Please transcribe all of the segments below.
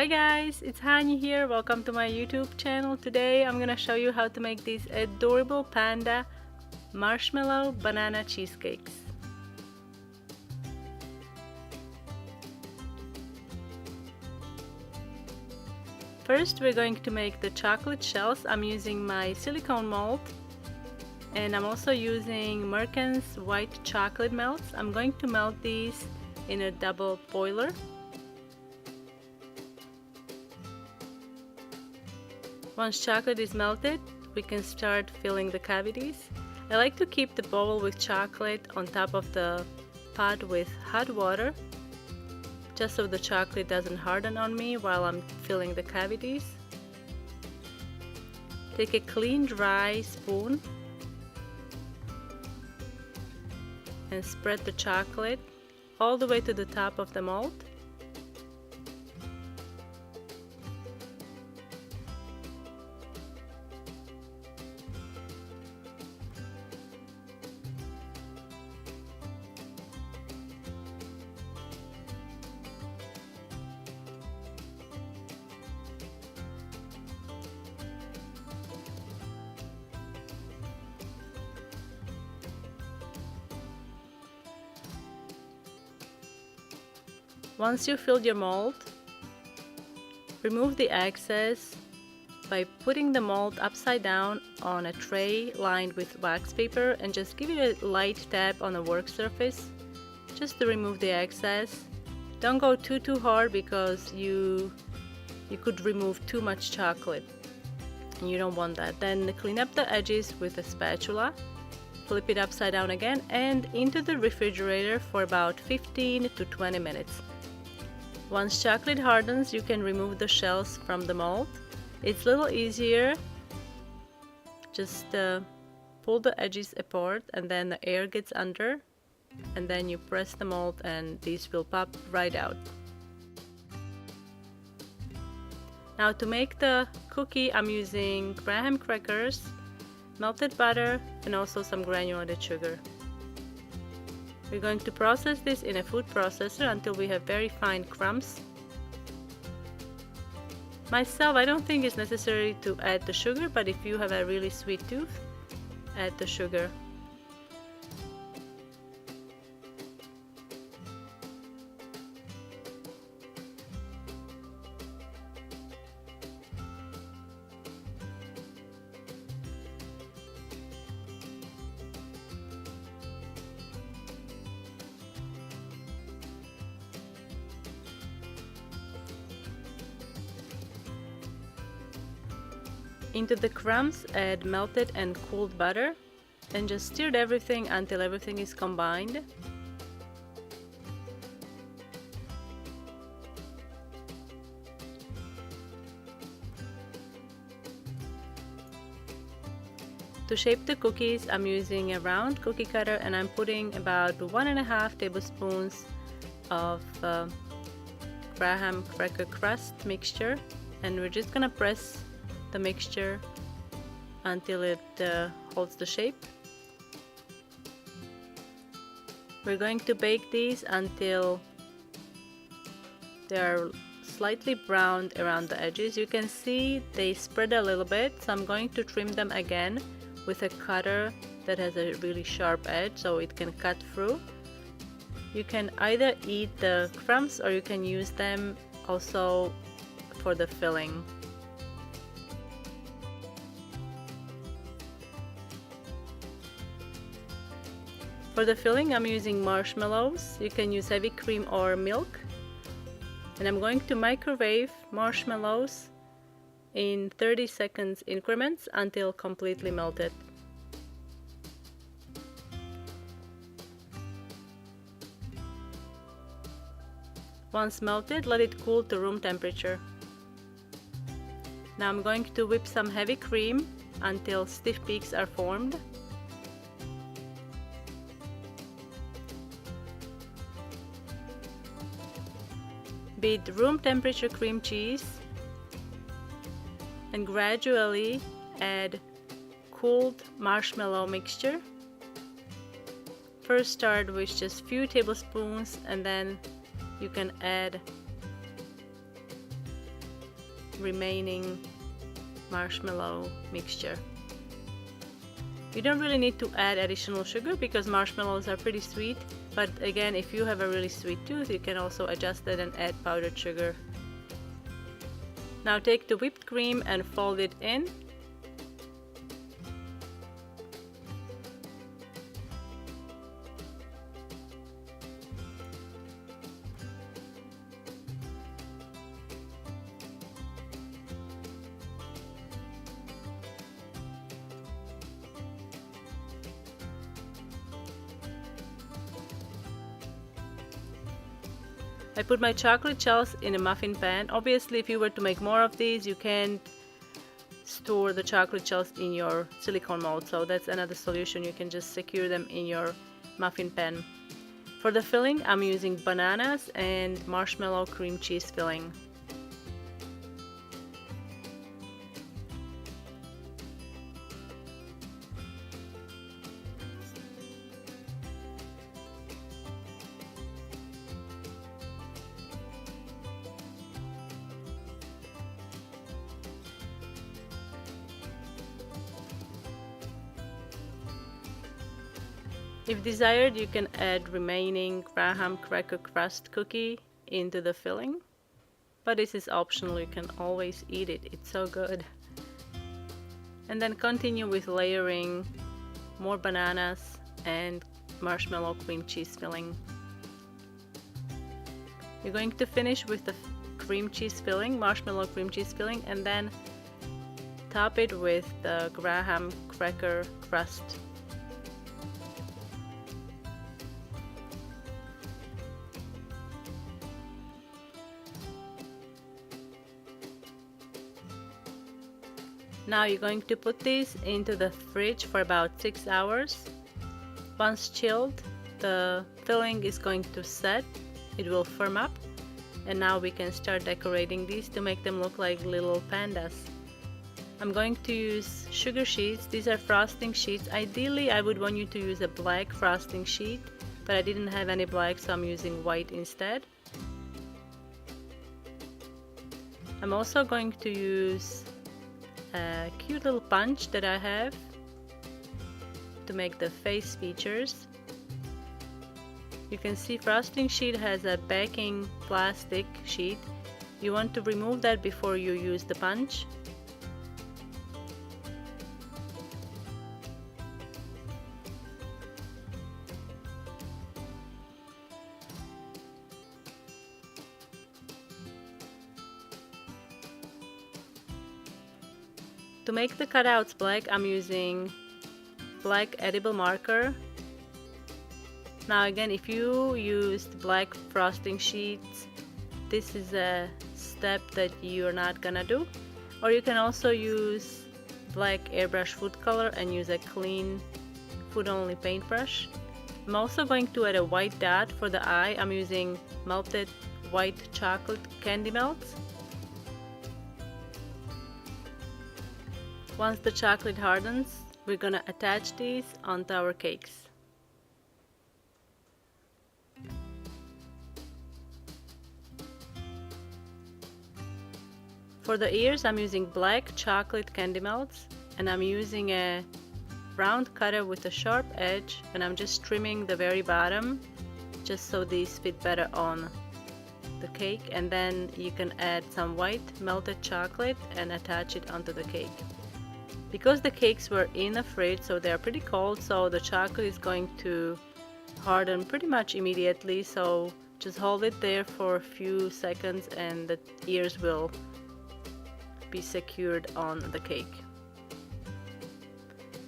Hi guys, it's Hani here. Welcome to my YouTube channel. Today I'm gonna show you how to make these adorable panda marshmallow banana cheesecakes. First we're going to make the chocolate shells. I'm using my silicone mold and I'm also using MERKENS white chocolate melts. I'm going to melt these in a double boiler. Once chocolate is melted, we can start filling the cavities. I like to keep the bowl with chocolate on top of the pot with hot water, just so the chocolate doesn't harden on me while I'm filling the cavities. Take a clean, dry spoon and spread the chocolate all the way to the top of the mold. Once you filled your mold, remove the excess by putting the mold upside down on a tray lined with wax paper and just give it a light tap on the work surface just to remove the excess. Don't go too hard because you could remove too much chocolate and you don't want that. Then clean up the edges with a spatula, flip it upside down again and into the refrigerator for about 15 to 20 minutes. Once chocolate hardens, you can remove the shells from the mold. It's a little easier. Just pull the edges apart and then the air gets under and then you press the mold and these will pop right out. Now to make the cookie, I'm using graham crackers, melted butter and also some granulated sugar. We're going to process this in a food processor until we have very fine crumbs. Myself, I don't think it's necessary to add the sugar, but if you have a really sweet tooth, add the sugar. Into the crumbs, add melted and cooled butter and just stir everything until everything is combined. To shape the cookies, I'm using a round cookie cutter and I'm putting about 1.5 tablespoons of graham cracker crust mixture, and we're just gonna press the mixture until it holds the shape. We're going to bake these until they are slightly browned around the edges. You can see they spread a little bit, so I'm going to trim them again with a cutter that has a really sharp edge so it can cut through. You can either eat the crumbs or you can use them also for the filling. For the filling, I'm using marshmallows. You can use heavy cream or milk. And I'm going to microwave marshmallows in 30 seconds increments until completely melted. Once melted, let it cool to room temperature. Now I'm going to whip some heavy cream until stiff peaks are formed. Beat room temperature cream cheese and gradually add cooled marshmallow mixture. First start with just few tablespoons and then you can add remaining marshmallow mixture. You don't really need to add additional sugar because marshmallows are pretty sweet, but again, if you have a really sweet tooth, you can also adjust that and add powdered sugar. Now take the whipped cream and fold it in. I put my chocolate shells in a muffin pan. Obviously, if you were to make more of these, you can't store the chocolate shells in your silicone mold, so that's another solution. You can just secure them in your muffin pan. For the filling, I'm using bananas and marshmallow cream cheese filling. If desired, you can add remaining graham cracker crust cookie into the filling, but this is optional. You can always eat it, it's so good. And then continue with layering more bananas and marshmallow cream cheese filling. You're going to finish with the cream cheese filling, marshmallow cream cheese filling, and then top it with the graham cracker crust. Now you're going to put these into the fridge for about 6 hours. Once chilled, the filling is going to set, it will firm up, and now we can start decorating these to make them look like little pandas. I'm going to use sugar sheets. These are frosting sheets. Ideally, I would want you to use a black frosting sheet, but I didn't have any black, so I'm using white instead. I'm also going to use a cute little punch that I have to make the face features. You can see frosting sheet has a backing plastic sheet. You want to remove that before you use the punch. To make the cutouts black, I'm using black edible marker. Now again, if you used black frosting sheets, this is a step that you're not gonna do. Or you can also use black airbrush food color and use a clean food only paintbrush. I'm also going to add a white dot for the eye. I'm using melted white chocolate candy melts. Once the chocolate hardens, we're gonna attach these onto our cakes. For the ears, I'm using black chocolate candy melts, and I'm using a round cutter with a sharp edge, and I'm just trimming the very bottom just so these fit better on the cake. And then you can add some white melted chocolate and attach it onto the cake. Because the cakes were in the fridge, so they're pretty cold, so the chocolate is going to harden pretty much immediately, so just hold it there for a few seconds and the ears will be secured on the cake.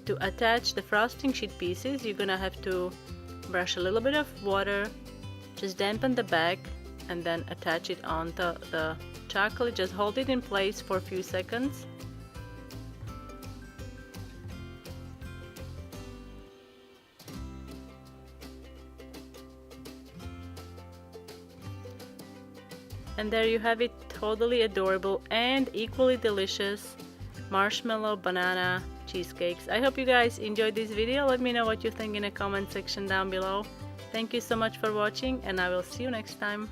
To attach the frosting sheet pieces, you're gonna have to brush a little bit of water, just dampen the back, and then attach it onto the chocolate. Just hold it in place for a few seconds. And there you have it, totally adorable and equally delicious marshmallow banana cheesecakes. I hope you guys enjoyed this video. Let me know what you think in the comment section down below. Thank you so much for watching, and I will see you next time.